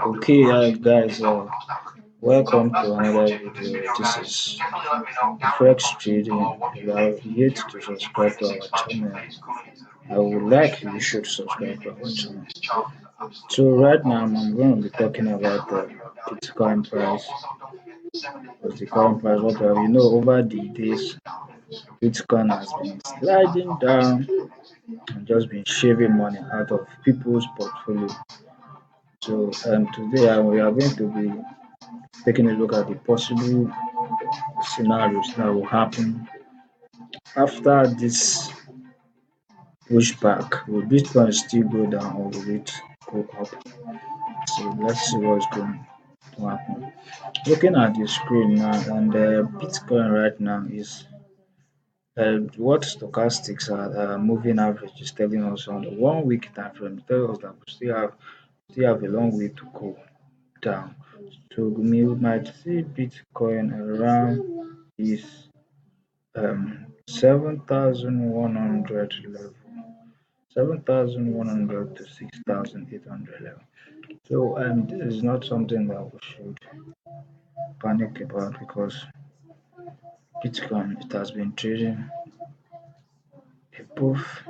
Okay, guys, welcome to another video. This is Frex Trading. If you have yet to subscribe to our channel, I would like you should subscribe to our channel. So right now, I'm going to be talking about the Bitcoin price. Because the current price, what over the days, Bitcoin has been sliding down and just been shaving money out of people's portfolio. So today we are going to be taking a look at the possible scenarios that will happen after this pushback. Will Bitcoin still go down or will it go up? So let's see what's going to happen. Looking at the screen now, and Bitcoin right now is what stochastics are moving average is telling us on the 1 week time frame. Tell us that we still have a long way to go down. So we might see Bitcoin around this 7,100 level, 7,100 to 6,800 level. So this is not something that we should panic about because Bitcoin it has been trading above.